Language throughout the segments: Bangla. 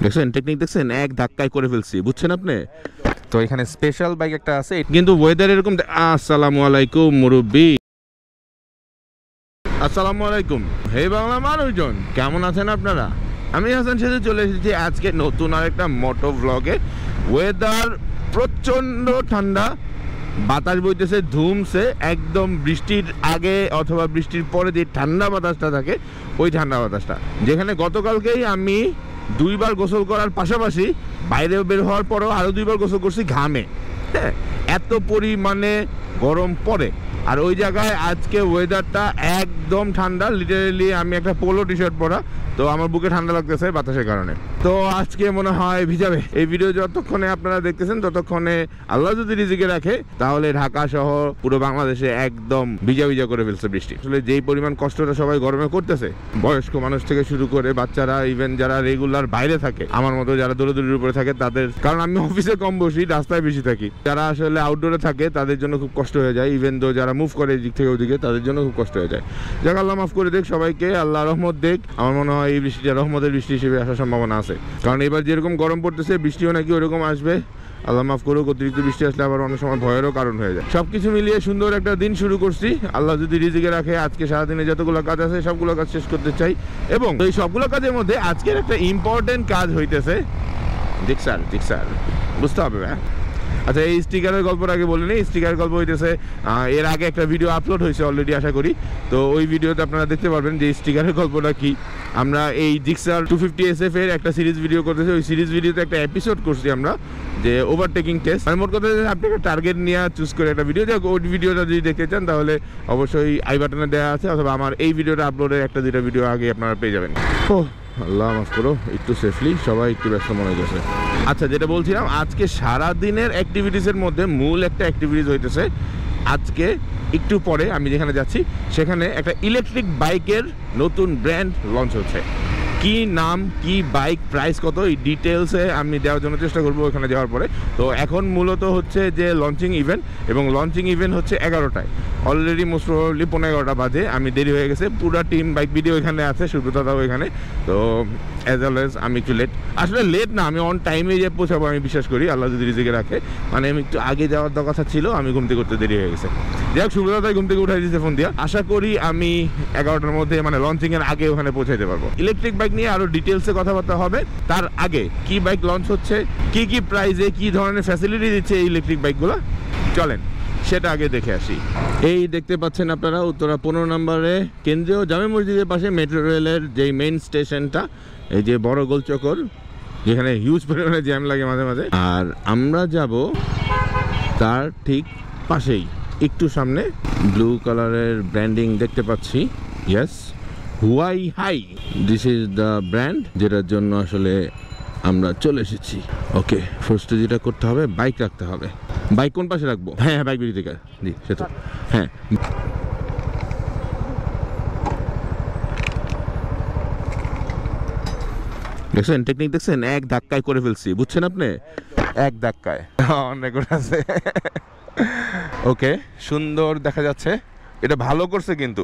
দেখছেন টেকনিক, দেখছেন এক ধাক্কায় করে ফেলছি, বুঝছেন আপনি? তো এখানে স্পেশাল বাইক একটা আছে, কিন্তু ওয়েদার এরকম। আসসালামু আলাইকুম মুরব্বি। আসসালামু আলাইকুম হে বাংলা মানুষজন, কেমন আছেন আপনারা? আমি হাসান সাথে চলে এসেছি আজকে নতুন আরেকটা মোটো ব্লগে। ওয়েদার প্রচণ্ড ঠান্ডা, বাতাস বইতেছে ধুমছে, একদম বৃষ্টির আগে অথবা বৃষ্টির পরে যে ঠান্ডা বাতাসটা থাকে ওই ঠান্ডা বাতাসটা। যেখানে গতকালকেই আমি 2 বার গোসল করার পাশাপাশি বাইরে বের হওয়ার পরও আরও 2 বার গোসল করছি ঘামে। হ্যাঁ, এত পরিমাণে গরম পড়ে। আর ওই জায়গায় আজকে ওয়েদারটা একদম ঠান্ডা, লিটারেলি আমি একটা পোলো টি শার্ট পরা, তো আমার বুকে ঠান্ডা লাগতেছে বাতাসের কারণে। তো আজকে মনে হয় ভিজাবে। এই ভিডিও যতক্ষণে আপনারা দেখতেছেন ততক্ষণে আল্লাহ যদি রিজিকে রাখে তাহলে ঢাকা সহ পুরো বাংলাদেশে একদম ভিজা ভিজা করে ফেলছে বৃষ্টি। আসলে যেই পরিমাণ কষ্টটা সবাই গরমে করতেছে, বয়স্ক মানুষ থেকে শুরু করে বাচ্চারা, ইভেন যারা রেগুলার বাইরে থাকে, আমার মতো যারা দৌড়াদৌড়ির উপরে থাকে তাদের, কারণ আমি অফিসে কম বসি, রাস্তায় বেশি থাকি, যারা আসলে আউটডোরে থাকে তাদের জন্য খুব কষ্ট হয়ে যায়। ইভেন তো যারা মুভ করে এদিক থেকে ওদিকে তাদের জন্য খুব কষ্ট হয়ে যায়। যাক, আল্লাহ মাফ করে দেখ সবাইকে, আল্লাহ রহমত দেখ। আমার মনে হয় এই বৃষ্টিটা রহমতের বৃষ্টি হিসেবে আসার সম্ভাবনা আছে, কারণ এবার যেরকম গরম পড়তেছে বৃষ্টিও নাকি ওরকম আসবে। আল্লাহ মাফ করুক, অতিরিক্ত বৃষ্টি আসলে আবার অনেক সময় ভয়েরও কারণ হয়ে যায়। সবকিছু মিলিয়ে সুন্দর একটা দিন শুরু করছি। আল্লাহ যদি রিজিকে রাখে আজকে সারাদিনে যতগুলো কাজ আছে সবগুলো কাজ শেষ করতে চাই, এবং এই সবগুলো কাজের মধ্যে আজকের একটা ইম্পর্টেন্ট কাজ হইতেছে জিক্সার। বুঝতে হবে ভাই। আচ্ছা, এই স্টিকারের গল্পটা আগে বলিনি। স্টিকারের গল্প হইতেছে, এর আগে একটা ভিডিও আপলোড হয়েছে অলরেডি আশা করি, তো ওই ভিডিওতে আপনারা দেখতে পারবেন যে স্টিকারের গল্পটা কি। আমরা এই জিক্সার 250SF এর একটা সিরিজ ভিডিও করতেছি। ওই সিরিজ ভিডিওতে একটা এপিসোড করছি আমরা, যে ওভারটেকিং টেস্ট। মানে মোট কথা আপনি একটা টার্গেট নিয়ে চুজ করে একটা ভিডিও, যাক ওই ভিডিওটা যদি দেখতে চান তাহলে অবশ্যই আই বাটনে দেওয়া আছে, অথবা আমার এই ভিডিওটা আপলোডের 1-2টা ভিডিও আগে আপনারা পেয়ে যাবেন। ও আল্লাহ মাফ করো, একটু সেফলি, সবাই একটু ব্যস্ত মনে গেছে। আচ্ছা, যেটা বলছিলাম, আজকে সারা দিনের অ্যাক্টিভিটিসের মধ্যে মূল একটা অ্যাক্টিভিটিস হইতেছে আজকে একটু পরে আমি যেখানে যাচ্ছি সেখানে একটা ইলেকট্রিক বাইকের নতুন ব্র্যান্ড লঞ্চ হচ্ছে। কি নাম, কি বাইক, প্রাইস কত, এই ডিটেলসে আমি দেওয়ার জন্য চেষ্টা করবো ওখানে যাওয়ার পরে। তো এখন মূলত হচ্ছে যে লঞ্চিং ইভেন্ট, এবং লঞ্চিং ইভেন্ট হচ্ছে 11টায়। অলরেডি মোস্ট প্রবাবলি 11:15 বাজে, আমি দেরি হয়ে গেছে। পুরো টিম বাইক ভিডিও এখানে আছে, সুব্রতদাও এখানে। তো অ্যাজ ওয়েল এজ আমি একটু লেট, আসলে লেট না, আমি অন টাইমে যে পৌঁছাবো আমি বিশ্বাস করি, আল্লাহ যদি রিজিকে রাখে। মানে আমি একটু আগে যাওয়ার কথা ছিল, আমি ঘুম থেকে করতে দেরি হয়ে গেছে। যাই হোক, সুব্রতদাই ঘুম থেকে উঠাই দিয়েছে ফোন দিয়া। আশা করি আমি 11টার মধ্যে, মানে লঞ্চিংয়ের আগে ওখানে পৌঁছাইতে পারবো। ইলেকট্রিক বাইক নিয়ে আরো ডিটেলসে কথাবার্তা হবে। তার আগে কি বাইক লঞ্চ হচ্ছে, কি কি প্রাইসে, কি ধরনের ফ্যাসিলিটি দিচ্ছে এই ইলেকট্রিক বাইকগুলো, চলেন সেটা আগে দেখে আসি। এই দেখতে পাচ্ছেন আপনারা উত্তরা 15 নম্বরে কেন্দ্রীয় জামে মসজিদের পাশে মেট্রো রেলের যেই মেইন স্টেশনটা, এই যে বড় গোল চক্কর, যেখানে হিউজ পরিমাণে জ্যাম লাগে মাঝে মাঝে। আর আমরা যাব তার ঠিক পাশেই, একটু সামনে ব্লু কালারের ব্র্যান্ডিং দেখতে পাচ্ছি। Yes, Huawei hi, this is the brand যেটার জন্য আসলে আমরা চলে এসেছি। ওকে, ফার্স্টে যেটা করতে হবে, বাইক রাখতে হবে। বাইক কোন পাশে রাখবো? হ্যাঁ, বাইক বেরিয়ে থেকে, জি সে তো হ্যাঁ। দেখছেন টেকনিক, দেখছেন এক ধাক্কায় করে ফেলছি, বুঝছেন আপনি? এক ধাক্কায় অনেক আছে। ওকে, সুন্দর দেখা যাচ্ছে, এটা ভালো করছে। কিন্তু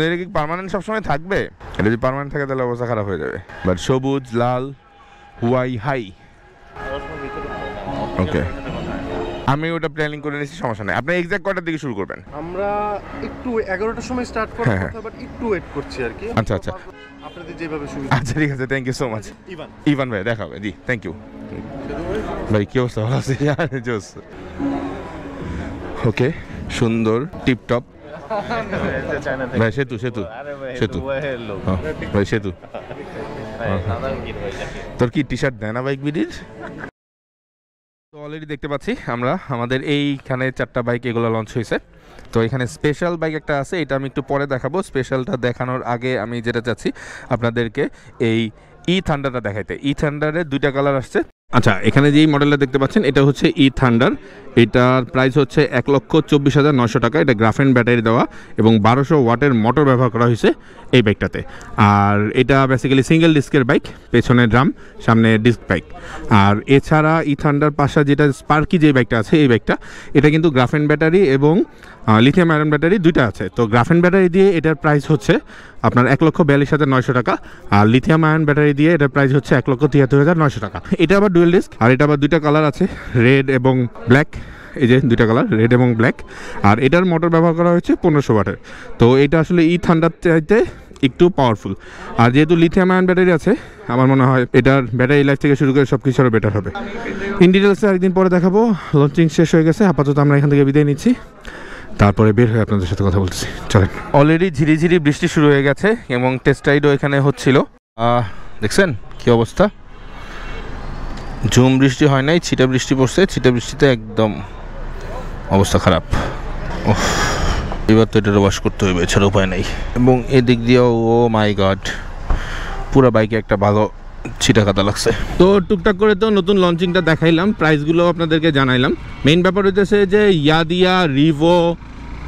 এটা কি পার্মানেন্ট সবসময় থাকবে? এটা যদি পার্মানেন্ট থাকে তাহলে অবস্থা খারাপ হয়ে যাবে। বাট সবুজ লাল হুয়াই হাই। ওকে, আমি ওটা প্ল্যানিং করে নিয়েছি, সমস্যা নেই। আপনি এক্সাক্ট কয়টার দিকে শুরু করবেন? আমরা একটু 11টার সময় স্টার্ট করার কথা, বাট একটু ওয়েট করছি আর কি। আচ্ছা আচ্ছা, আপনাদের যেভাবে সুবিধা। আচ্ছা ঠিক আছে, thank you so much. Ivan ভাই, দেখা হবে। জি থ্যাংক ইউ ভাই। কি অবস্থা? ভালো আছি। ওকে, সুন্দর টিপটপ ভাই। সেতু ভাই, সেতু। তোর কি টি শার্ট দেয় না বাইক বিডির? তো অলরেডি দেখতে পাচ্ছি আমরা আমাদের এইখানে 4টা বাইক এগুলো লঞ্চ হয়েছে। তো এখানে স্পেশাল বাইক একটা আছে, এটা আমি একটু পরে দেখাবো। স্পেশালটা দেখানোর আগে আমি যেটা চাচ্ছি আপনাদেরকে এই থান্ডারটা দেখাইতে। থান্ডারের 2টা কালার আসছে। আচ্ছা, এখানে যেই মডেলটা দেখতে পাচ্ছেন এটা হচ্ছে থান্ডার। এটার প্রাইস হচ্ছে 1,24,900 টাকা। এটা গ্রাফেন ব্যাটারি দেওয়া এবং 1200 ওয়াটের মোটর ব্যবহার করা হয়েছে এই বাইকটাতে। আর এটা বেসিক্যালি সিঙ্গেল ডিস্কের বাইক, পেছনে ড্রাম, সামনে ডিস্ক বাইক। আর এছাড়া থান্ডার পাশা যেটা স্পার্কি যে বাইকটা আছে, এই বাইকটা, এটা কিন্তু গ্রাফেন ব্যাটারি এবং লিথিয়াম আয়রন ব্যাটারি দুইটা আছে। তো গ্রাফেন ব্যাটারি দিয়ে এটার প্রাইস হচ্ছে আপনার 1,42,900 টাকা, আর লিথিয়াম আয়রন ব্যাটারি দিয়ে এটার প্রাইস হচ্ছে 1,73,900 টাকা। এটা আবার ডুয়েল ডিস্ক, আর এটা আবার দুইটা কালার আছে, রেড এবং ব্ল্যাক। এই যে দুইটা কালার, রেড এবং ব্ল্যাক। আর এটার মোটর ব্যবহার করা হয়েছে 1500 ওয়াটের। তো এটা আসলে থান্ডার চাইতে একটু পাওয়ারফুল। আর যেহেতু লিথিয়াম আয়ন ব্যাটারি আছে, আমার মনে হয় এটার ব্যাটারি লাইফ থেকে শুরু করে সব কিছু আরও বেটার হবে। ইন ডিটেলসে একদিন পরে দেখাবো। লঞ্চিং শেষ হয়ে গেছে, আপাতত আমরা এখান থেকে বিদায় নিচ্ছি, তারপরে বের হয়ে আপনাদের সাথে কথা বলতেছি। চলেন। অলরেডি ঝিরিঝিরি বৃষ্টি শুরু হয়ে গেছে এবং টেস্ট রাইডও এখানে হচ্ছিল। দেখছেন কি অবস্থা, ঝুম বৃষ্টি হয় নাই, ছিটা বৃষ্টি পড়ছে। ছিটা বৃষ্টিতে একদম অবস্থা খারাপ। এবার তো এটার ওয়াশ করতে হবে, এছাড়া উপায় নেই। এবং এদিক দিয়েও ও মাই গড, পুরো বাইকে একটা ভালো ছিটা কাদা লাগছে। তো টুকটাক করে তো নতুন লঞ্চিংটা দেখাইলাম, প্রাইসগুলো আপনাদেরকে জানাইলাম। মেইন ব্যাপার হইতেছে যে ইয়াদিয়া, রিভো,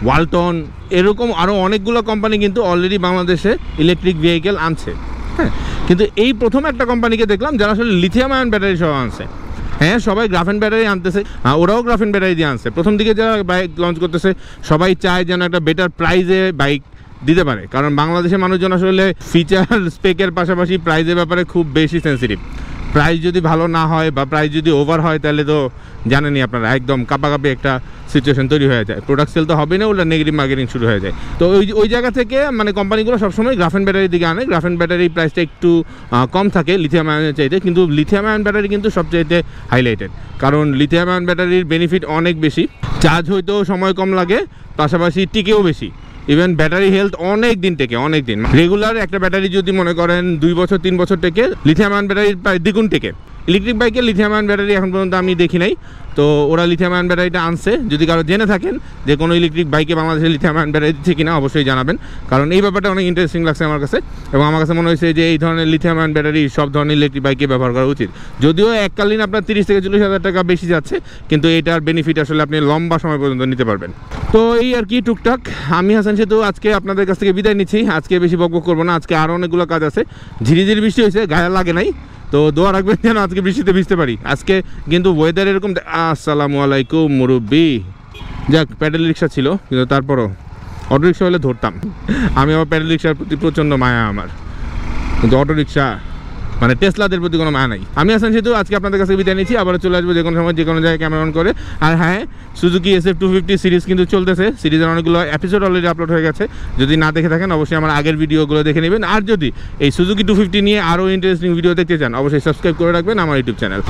ওয়ালটন এরকম আরও অনেকগুলো কোম্পানি কিন্তু অলরেডি বাংলাদেশে ইলেকট্রিক ভেহিকেল আনছে। হ্যাঁ, কিন্তু এই প্রথম একটা কোম্পানিকে দেখলাম যারা আসলে লিথিয়াম আয়ন ব্যাটারি সহ আনছে। হ্যাঁ, সবাই গ্রাফেন ব্যাটারি আনতেছে, ওরাও গ্রাফেন ব্যাটারি দিয়ে আনছে। প্রথম দিকে যারা বাইক লঞ্চ করতেছে সবাই চায় যেন একটা বেটার প্রাইজে বাইক দিতে পারে, কারণ বাংলাদেশের মানুষজন আসলে ফিচার স্পেকের পাশাপাশি প্রাইজের ব্যাপারে খুব বেশি সেন্সিটিভ। প্রাইস যদি ভালো না হয় বা প্রাইস যদি ওভার হয় তাহলে তো জানেনই আপনারা, একদম কাপাকাপি একটা সিচুয়েশন তৈরি হয়ে যায়। প্রোডাক্ট সেল তো হবে না, ওটা নেগেটিভ মার্কেটিং শুরু হয়ে যায়। তো ওই জায়গা থেকে মানে কোম্পানিগুলো সবসময় গ্রাফেন ব্যাটারির দিকে আনে। গ্রাফেন ব্যাটারির প্রাইসটা একটু কম থাকে লিথিয়াম আয়নের চাইতে, কিন্তু লিথিয়াম আয়ন ব্যাটারি কিন্তু সবচাইতে হাইলাইটেড, কারণ লিথিয়াম আয়ন ব্যাটারির বেনিফিট অনেক বেশি। চার্জ হইতেও সময় কম লাগে, পাশাপাশি টিকেও বেশি। ইভেন ব্যাটারি হেলথ অনেক দিন টেকে, অনেক দিন। রেগুলার একটা ব্যাটারি যদি মনে করেন 2 বছর 3 বছর টেকে, লিথিয়াম আয়ন ব্যাটারির প্রায় দ্বিগুণ টেকে। ইলেকট্রিক বাইকে লিথিয়াম আয়ন ব্যাটারি এখন পর্যন্ত আমি দেখি নাই। তো ওরা লিথিয়াম আয়ন ব্যাটারিটা আনছে, যদি কারো জেনে থাকেন যে কোনো ইলেকট্রিক বাইকে বাংলাদেশে লিথিয়াম আয়ন ব্যাটারি দিচ্ছে কিনা অবশ্যই জানাবেন, কারণ এই ব্যাপারটা অনেক ইন্টারেস্টিং লাগছে আমার কাছে। এবং আমার কাছে মনে হয়েছে যে এই ধরনের লিথিয়াম আয়ন ব্যাটারি সব ধরনের ইলেকট্রিক বাইকে ব্যবহার করা উচিত। যদিও এককালীন আপনার 30 থেকে 40 হাজার টাকা বেশি যাচ্ছে, কিন্তু এটার বেনিফিট আসলে আপনি লম্বা সময় পর্যন্ত নিতে পারবেন। তো এই আর কি টুকটাক। আমি হাসান সেতু আজকে আপনাদের কাছ থেকে বিদায় নিচ্ছি। আজকে বেশি বকবক করবো না, আজকে আরও অনেকগুলো কাজ আছে। ঝিরিঝিরি বৃষ্টি হয়েছে, গায়ে লাগে নাই, তো দোয়া রাখবেন যেন আজকে বৃষ্টিতে ভিজতে পারি। আজকে কিন্তু ওয়েদার এরকম। আসসালামু আলাইকুম মুরব্বি। যাক, প্যাডেল রিক্সা ছিল, কিন্তু তারপরও অটো রিক্সা হলে ধরতাম। আমি আবার প্যাডেল রিক্সার প্রতি প্রচণ্ড মায়া আমার, কিন্তু অটো রিক্সা মানে টেসলাদের প্রতি কোনো মায়া নাই। আমি হাসান সেতু আজকে আপনাদের কাছে বিদায় নিচ্ছি, আবার চলে আসবো যে কোনো সময় যে কোনো জায়গায় ক্যামেরা অন করে। আর হ্যাঁ, সুজুকি SF250 সিরিজ কিন্তু চলতেছে। সিরিজের অনেকগুলো এপিসোড অলরেডি আপলোড হয়ে গেছে, যদি না দেখে থাকেন অবশ্যই আমার আগের ভিডিওগুলো দেখে নেবেন। আর যদি এই সুজুকি 250 নিয়ে আরও ইন্টারেস্টিং ভিডিও দেখতে চান অবশ্যই সাবস্ক্রাইব করে রাখবেন আমার ইউটিউব চ্যানেল,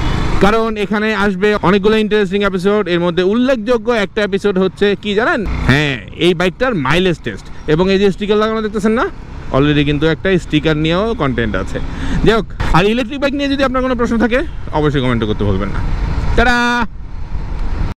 কারণ এখানে আসবে অনেকগুলো ইন্টারেস্টিং এপিসোড। এর মধ্যে উল্লেখযোগ্য একটা এপিসোড হচ্ছে কি জানেন? হ্যাঁ, এই বাইকটার মাইলেজ টেস্ট। এবং এই যে স্টিকার লাগানো দেখতেছেন না, অলরেডি কিন্তু একটা স্টিকার নিয়েও কন্টেন্ট আছে। যাই হোক, আর ইলেকট্রিক বাইক নিয়ে যদি আপনার কোনো প্রশ্ন থাকে অবশ্যই কমেন্ট করতে ভুলবেন না। টাটা।